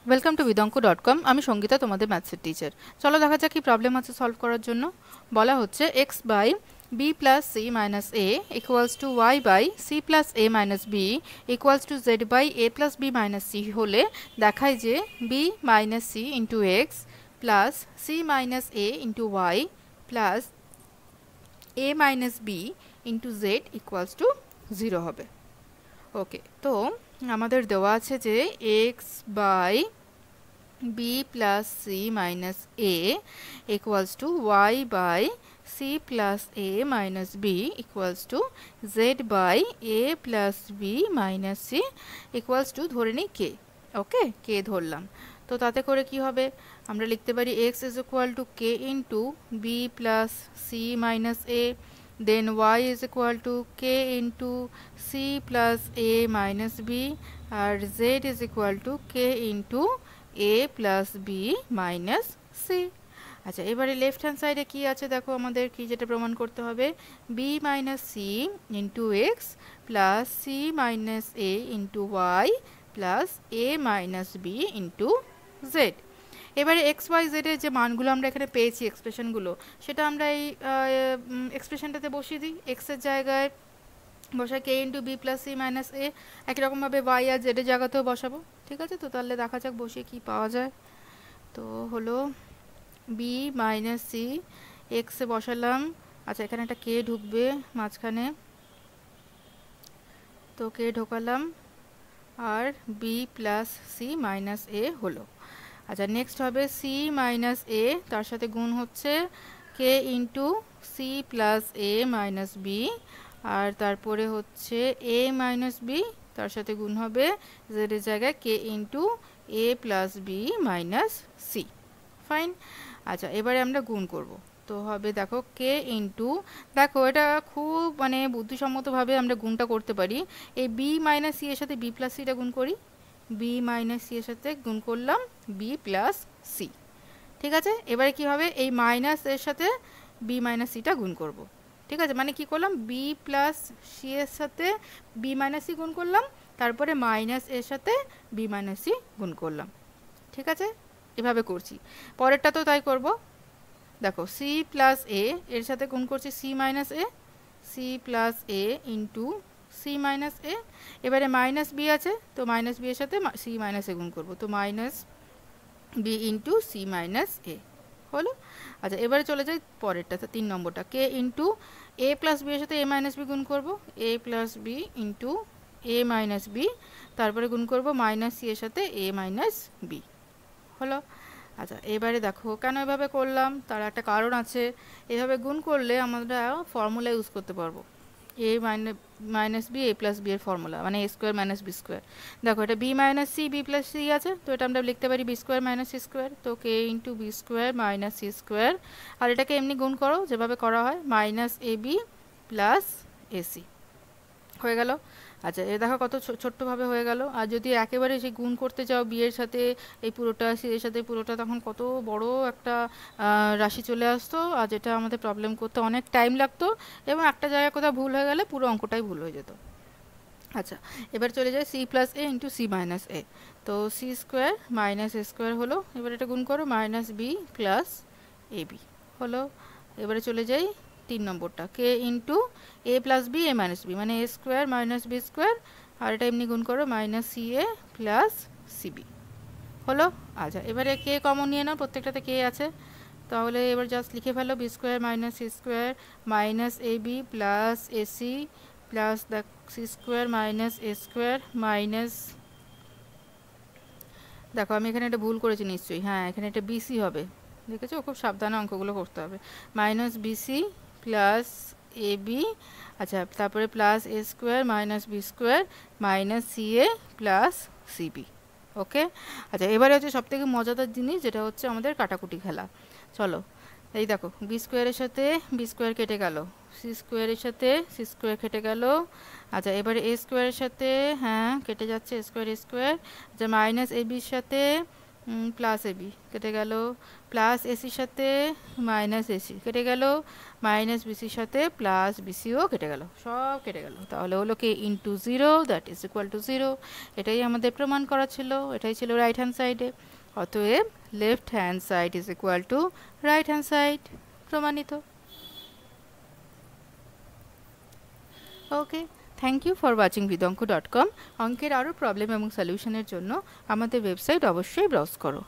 Welcome to বিদঙ্ক.com। আমি সঙ্গীতা, তোমাদের ম্যাথসের teacher. চলো দেখা যাক কি প্রবলেম আছে সলভ করার জন্য। বলা হচ্ছে x by b plus C minus a equals to y by c plus A minus b equals to z by a plus B minus c হলে দেখায় যে b minus C into x plus C minus A into Y plus A minus B into z equals to 0 হবে। Okay, তো আমাদের দেওয়া আছে যে x by b plus c minus a equals to y by c plus a minus b equals to z by a plus b minus c equals to ধরে নিই k। ওকে, k ধরলাম। তো তাতে করে কি হবে, আমরা লিখতে পারি x is equal to k into b plus c minus a, then y is equal to k into c plus a minus b, আর z is equal to k into a plus B minus c. আচ্ছা, এবারে left hand সাইডে কি আছে দেখো, আমাদের কি যেটা প্রমাণ করতে হবে, B minus C into x plus C minus এ ইন্টু ওয়াই প্লাস এ মাইনাস বি ইন্টু জেড। এবারে এক্স ওয়াই জেডের যে মানগুলো আমরা এখানে পেয়েছি এক্সপ্রেশনগুলো, সেটা আমরা এই এক্সপ্রেশনটাতে বসিয়ে দিই। এক্সের জায়গায় বসাই K into B plus C minus A, একই রকমভাবে ওয়াই আর জেডের জায়গাতেও বসাবো। ঠিক আছে, তো তাহলে দেখা যাক বসিয়ে কি পাওয়া যায়। তো হলো বি মাইনাস সি, এক্সে বসালাম। আচ্ছা, এখানে একটা কে ঢুকবে মাঝখানে, তো কে ঢোকালাম, আর B plus C minus A হলো। আচ্ছা, নেক্সট হবে সি মাইনাস এ, তার সাথে গুণ হচ্ছে কে ইন্টু সি প্লাস এ মাইনাস বি, আর তারপরে হচ্ছে এ মাইনাস বি, তার সাথে গুণ হবে জেডের জায়গায় K into A plus B minus C. Fine. আচ্ছা, এবারে আমরা গুণ করব। তো হবে দেখো কে ইন্টু, দেখো এটা খুব বুদ্ধিসম্মতভাবে আমরা গুণটা করতে পারি। এই বি মাইনাস সি এর সাথে বি প্লাস সিটা গুণ করি, বি মাইনাস সি এর সাথে গুণ করলাম বি প্লাস সি। ঠিক আছে, এবারে কি হবে, এই মাইনাস এর সাথে বি মাইনাস সিটা গুণ করব। ঠিক আছে, মানে কি করলাম, বি প্লাস সি এর সাথে বি মাইনাস সি গুণ করলাম, তারপরে মাইনাস এর সাথে বি মাইনাস সি গুণ করলাম। ঠিক আছে, এভাবে করছি। পরেরটা তো তাই করব। দেখো সি প্লাস এ এর সাথে গুণ করছি সি মাইনাস এ, সি প্লাস এ ইন্টু সি মাইনাস এ। এবারে মাইনাস বি আছে, তো মাইনাস বি এর সাথে সি মাইনাস এ গুণ করবো, তো minus B into C minus A হলো। আচ্ছা, এবারে চলে যাই পরেরটা, 3 নম্বরটা, K into A plus B এর সাথে এ মাইনাস বি গুণ করবো, A plus B into A minus B, তারপরে গুণ করবো মাইনাস সি এর সাথে এ মাইনাস বি হলো। আচ্ছা, এবারে দেখো কেন এভাবে করলাম, তার একটা কারণ আছে। এভাবে গুণ করলে আমরা ফর্মুলা ইউজ করতে পারবো, A minus B A plus B এর ফর্মুলা, মানে A square minus B square. দেখো এটা B minus C B plus C আছে, তো এটা আমরা লিখতে পারি B square minus C square, তো K into B square minus C square. আর এটাকে এমনি গুণ করো যেভাবে করা হয়, minus A B plus AC হয়ে গেল। আচ্ছা, এ দেখো কত ছোট্টভাবে হয়ে গেল। আর যদি একেবারে সেই গুণ করতে চাও বি এর সাথে এই পুরোটা, সি এর সাথে পুরোটা, তখন কত বড় একটা রাশি চলে আসতো, আর যেটা আমাদের প্রবলেম করতে অনেক টাইম লাগতো, এবং একটা জায়গায় কোথাও ভুল হয়ে গেলে পুরো অঙ্কটাই ভুল হয়ে যেত। আচ্ছা, এবার চলে যায় সি প্লাস এ ইন্টু সি মাইনাস এ, তো C square minus A square হলো। এবার এটা গুণ করো, minus B plus A B হলো। এবারে চলে যাই 3 নম্বরটা, K into A plus B A minus B, মানে A square minus B square, আর এটা এমনি গুণ করো minus C A plus CB হলো। আচ্ছা, এবারে কে কমন নিয়ে নাও, প্রত্যেকটাতে কে আছে, তাহলে এবার জাস্ট লিখে ফেলো B square minus C square minus A B plus AC plus the C square minus A square minus, দেখো আমি এখানে এটা ভুল করেছি নিশ্চয়ই, হ্যাঁ এখানে এটা বিসি হবে, দেখেছো, খুব সাবধানে অঙ্কগুলো করতে হবে, minus BC plus A B. আচ্ছা, তারপরে plus A square minus B square minus C A plus CB. Okay. আচ্ছা, এবারে হচ্ছে সবথেকে মজাদার জিনিস, যেটা হচ্ছে আমাদের কাটাকুটি খেলা। চলো, এই দেখো বি স্কোয়ারের সাথে বি স্কোয়ার কেটে গেল, সি স্কোয়ারের সাথে সি স্কোয়ার কেটে গেল। আচ্ছা, এবারে এ স্কোয়ারের সাথে, হ্যাঁ কেটে যাচ্ছে, এ স্কোয়ার। আচ্ছা, মাইনাস এ বির সাথে প্লাস এবি কেটে গেল, প্লাস এসির সাথে মাইনাস এসি কেটে গেল, মাইনাস বিসির সাথে প্লাস বিসিও কেটে গেল, সব কেটে গেল। তাহলে হলো K into zero that is equal to zero. এটাই আমাদের প্রমাণ করা ছিল, এটাই ছিল রাইট হ্যান্ড সাইডে। অতএব left hand side is equal to right hand side, প্রমাণিত। Okay, thank you for watching vidanko.com। অঙ্কের আরও প্রবলেম এবং সলিউশনের জন্য আমাদের ওয়েবসাইট অবশ্যই ব্রাউজ করো।